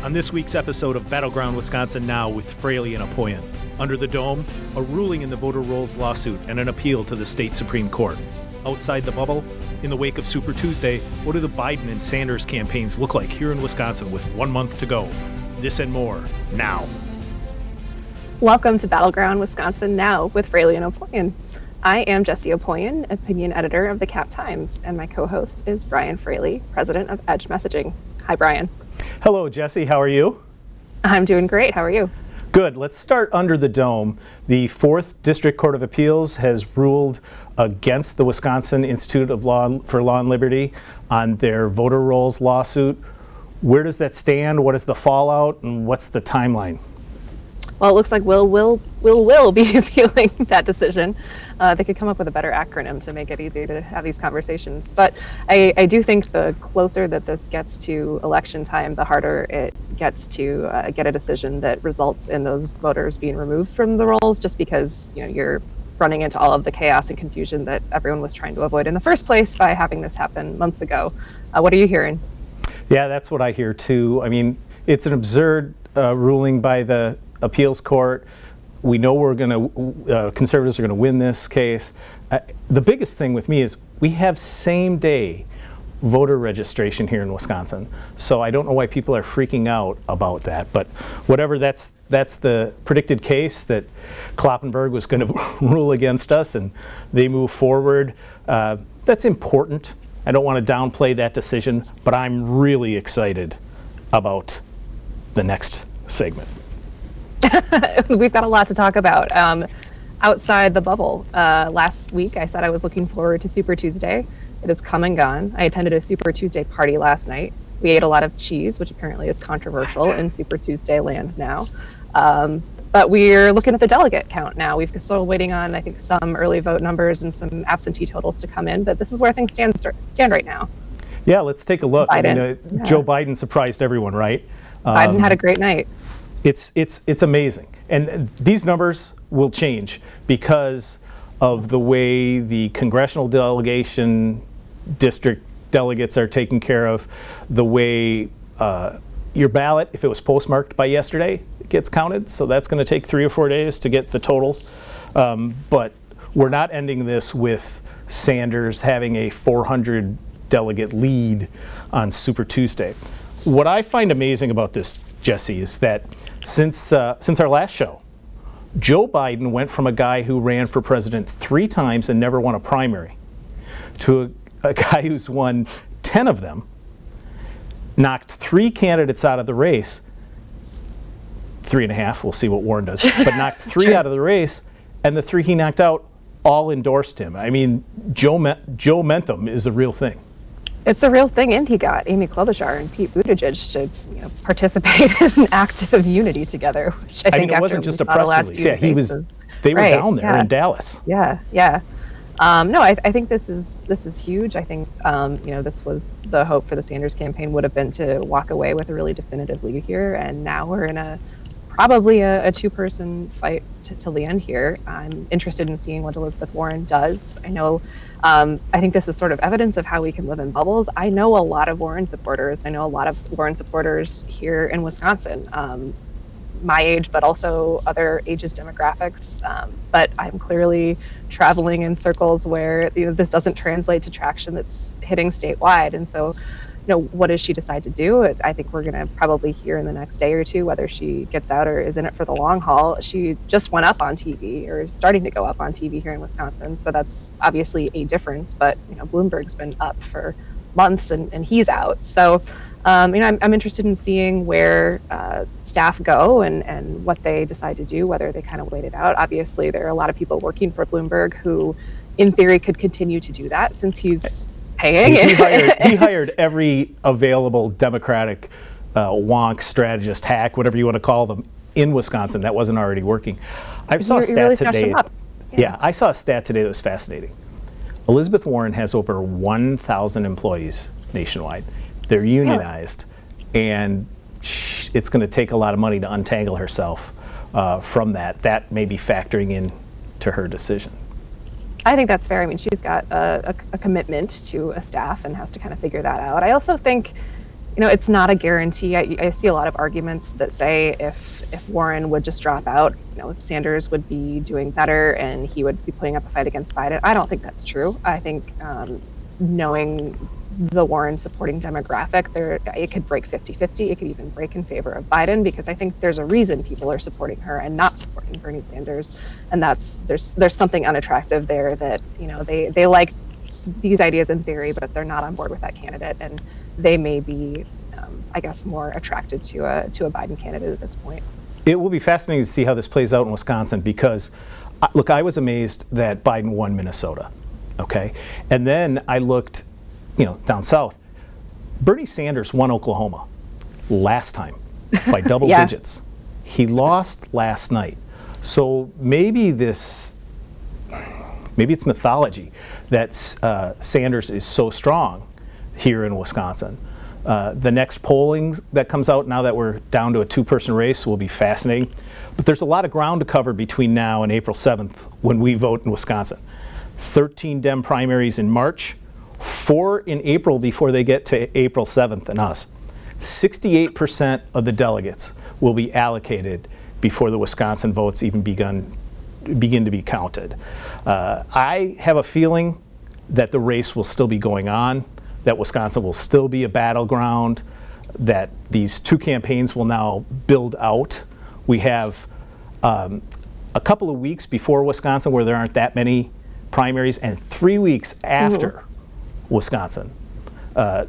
On this week's episode of Battleground Wisconsin Now with Fraley and Opoien. Under the dome, a ruling in the voter rolls lawsuit and an appeal to the state Supreme Court. Outside the bubble, in the wake of Super Tuesday, what do the Biden and Sanders campaigns look like here in Wisconsin with 1 month to go? This and more, now. Welcome to Battleground Wisconsin Now with Fraley and Opoien. I am Jessie Opoien, opinion editor of the Cap Times, and my co-host is Brian Fraley, president of Edge Messaging. Hi, Brian. Hello, Jessie. How are you? I'm doing great. How are you? Good. Let's start under the dome. The 4th District Court of Appeals has ruled against the Wisconsin Institute of Law for Law and Liberty on their voter rolls lawsuit. Where does that stand? What is the fallout, and what's the timeline? Well, it looks like will be appealing that decision. They could come up with a better acronym to make it easy to have these conversations. But I do think the closer that this gets to election time, the harder it gets to get a decision that results in those voters being removed from the rolls, just because you're running into all of the chaos and confusion that everyone was trying to avoid in the first place by having this happen months ago. What are you hearing? Yeah, that's what I hear too. I mean, it's an absurd ruling by the appeals court. We know conservatives are going to win this case. The biggest thing with me is we have same day voter registration here in Wisconsin. So I don't know why people are freaking out about that. But whatever, that's the predicted case that Kloppenberg was going to rule against us, and they move forward. That's important. I don't want to downplay that decision, but I'm really excited about the next segment. We've got a lot to talk about. Outside the bubble, last week I said I was looking forward to Super Tuesday. It has come and gone. I attended a Super Tuesday party last night. We ate a lot of cheese, which apparently is controversial in Super Tuesday land now. But we're looking at the delegate count now. We're still waiting on, I think, some early vote numbers and some absentee totals to come in. But this is where things stand right now. Yeah, let's take a look. Biden. Joe Biden surprised everyone, right? Biden had a great night. It's amazing. And these numbers will change because of the way the congressional delegation district delegates are taken care of, the way your ballot, if it was postmarked by yesterday, gets counted. So that's going to take 3 or 4 days to get the totals. But we're not ending this with Sanders having a 400 delegate lead on Super Tuesday. What I find amazing about this, Jessie, is that since our last show, Joe Biden went from a guy who ran for president 3 times and never won a primary to a guy who's won 10 of them, knocked 3 candidates out of the race, 3.5, we'll see what Warren does, but knocked 3 Sure. out of the race, and the 3 he knocked out all endorsed him. I mean, Joe Mentum is a real thing. It's a real thing, and he got Amy Klobuchar and Pete Buttigieg to participate in an act of unity together, which I think it wasn't just a press release. Yeah, they were down there in Dallas. Yeah. No, I think this is huge. I think this was the hope for the Sanders campaign would have been to walk away with a really definitive lead here, and now we're in probably a 2-person fight to the end here. I'm interested in seeing what Elizabeth Warren does. I think this is sort of evidence of how we can live in bubbles. I know a lot of Warren supporters. I know a lot of Warren supporters here in Wisconsin, my age, but also other ages, demographics. But I'm clearly traveling in circles where this doesn't translate to traction that's hitting statewide. And so, what does she decide to do? I think we're going to probably hear in the next day or two whether she gets out or is in it for the long haul. She just went up on TV, or is starting to go up on TV here in Wisconsin. So that's obviously a difference. But Bloomberg's been up for months and he's out. So I'm interested in seeing where staff go and what they decide to do, whether they kind of wait it out. Obviously, there are a lot of people working for Bloomberg who, in theory, could continue to do that since he's paying. He hired every available Democratic wonk, strategist, hack, whatever you want to call them, in Wisconsin that wasn't already working. I saw a stat today. Yeah, I saw a stat today that was fascinating. Elizabeth Warren has over 1,000 employees nationwide. They're unionized, and it's going to take a lot of money to untangle herself from that. That may be factoring in to her decision. I think that's fair. I mean, she's got a commitment to a staff and has to kind of figure that out. I also think It's not a guarantee. I see a lot of arguments that say if Warren would just drop out, Sanders would be doing better and he would be putting up a fight against Biden. I don't think that's true. I think knowing the Warren supporting demographic, it could break 50-50. It could even break in favor of Biden, because I think there's a reason people are supporting her and not supporting Bernie Sanders. And there's something unattractive there that, they like these ideas in theory, but they're not on board with that candidate. And they may be, I guess, more attracted to a Biden candidate at this point. It will be fascinating to see how this plays out in Wisconsin, because, look, I was amazed that Biden won Minnesota, okay? And then I looked, down south. Bernie Sanders won Oklahoma last time by double digits. He lost last night. So maybe it's mythology that Sanders is so strong here in Wisconsin. The next polling that comes out, now that we're down to a two-person race, will be fascinating. But there's a lot of ground to cover between now and April 7th when we vote in Wisconsin. 13 Dem primaries in March, 4 in April before they get to April 7th and us. 68% of the delegates will be allocated before the Wisconsin votes even begin to be counted. I have a feeling that the race will still be going on, that Wisconsin will still be a battleground, that these two campaigns will now build out. We have a couple of weeks before Wisconsin where there aren't that many primaries, and 3 weeks after Wisconsin.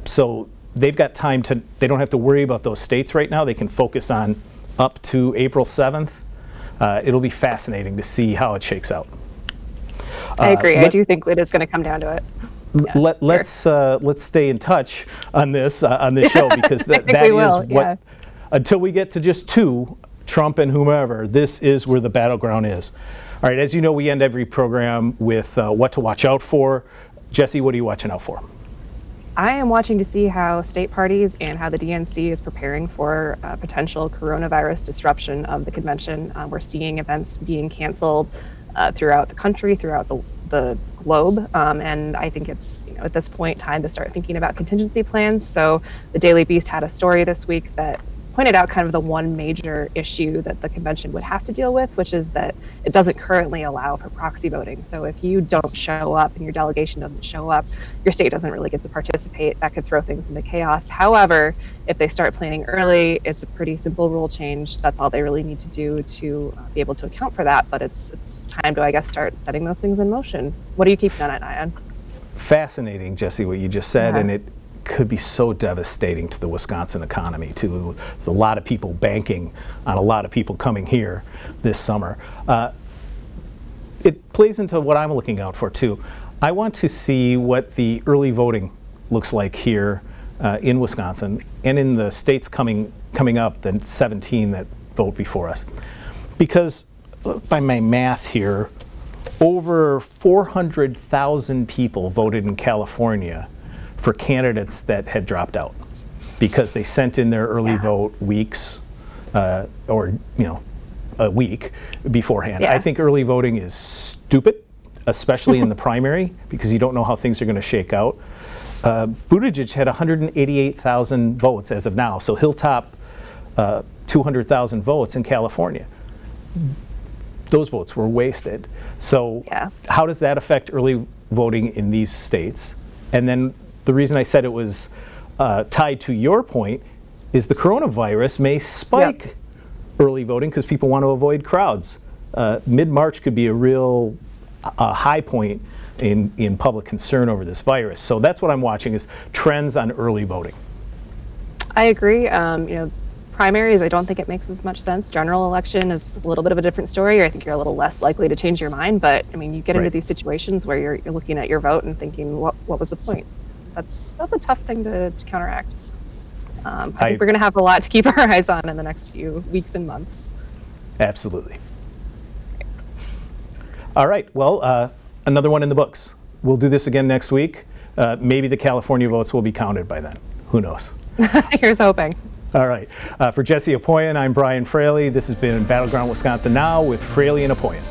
So they've got time they don't have to worry about those states right now. They can focus on up to April 7th. It'll be fascinating to see how it shakes out. I agree. I do think it is going to come down to it. Let's stay in touch on this show, because that is what, until we get to just two, Trump and whomever, this is where the battleground is. All right, as you know, we end every program with what to watch out for. Jessie, what are you watching out for? I am watching to see how state parties and how the DNC is preparing for potential coronavirus disruption of the convention. We're seeing events being canceled throughout the country, throughout the globe, and I think it's at this point time to start thinking about contingency plans. So the Daily Beast had a story this week that pointed out kind of the one major issue that the convention would have to deal with, which is that it doesn't currently allow for proxy voting. So if you don't show up and your delegation doesn't show up, your state doesn't really get to participate. That could throw things into chaos. However, if they start planning early, it's a pretty simple rule change. That's all they really need to do to be able to account for that. But it's time to, I guess, start setting those things in motion. What do you keep an eye on? Fascinating, Jessie, what you just said, and it could be so devastating to the Wisconsin economy too. There's a lot of people banking on a lot of people coming here this summer. It plays into what I'm looking out for too. I want to see what the early voting looks like here in Wisconsin and in the states coming up, the 17 that vote before us. Because by my math here, over 400,000 people voted in California for candidates that had dropped out because they sent in their early vote weeks or a week beforehand. I think early voting is stupid, especially in the primary, because you don't know how things are going to shake out. Buttigieg had 188,000 votes as of now, so he'll top 200,000 votes in California. Those votes were wasted. So how does that affect early voting in these states? And then the reason I said it was tied to your point is the coronavirus may spike early voting because people want to avoid crowds. Mid-March could be a real high point in public concern over this virus. So that's what I'm watching, is trends on early voting. I agree. Primaries, I don't think it makes as much sense. General election is a little bit of a different story. I think you're a little less likely to change your mind. But I mean, you get into these situations where you're looking at your vote and thinking, what was the point? That's a tough thing to counteract. I think we're going to have a lot to keep our eyes on in the next few weeks and months. Absolutely. All right. Well, another one in the books. We'll do this again next week. Maybe the California votes will be counted by then. Who knows? Here's hoping. All right. For Jessie Opoien, I'm Brian Fraley. This has been Battleground Wisconsin Now with Fraley and Opoien.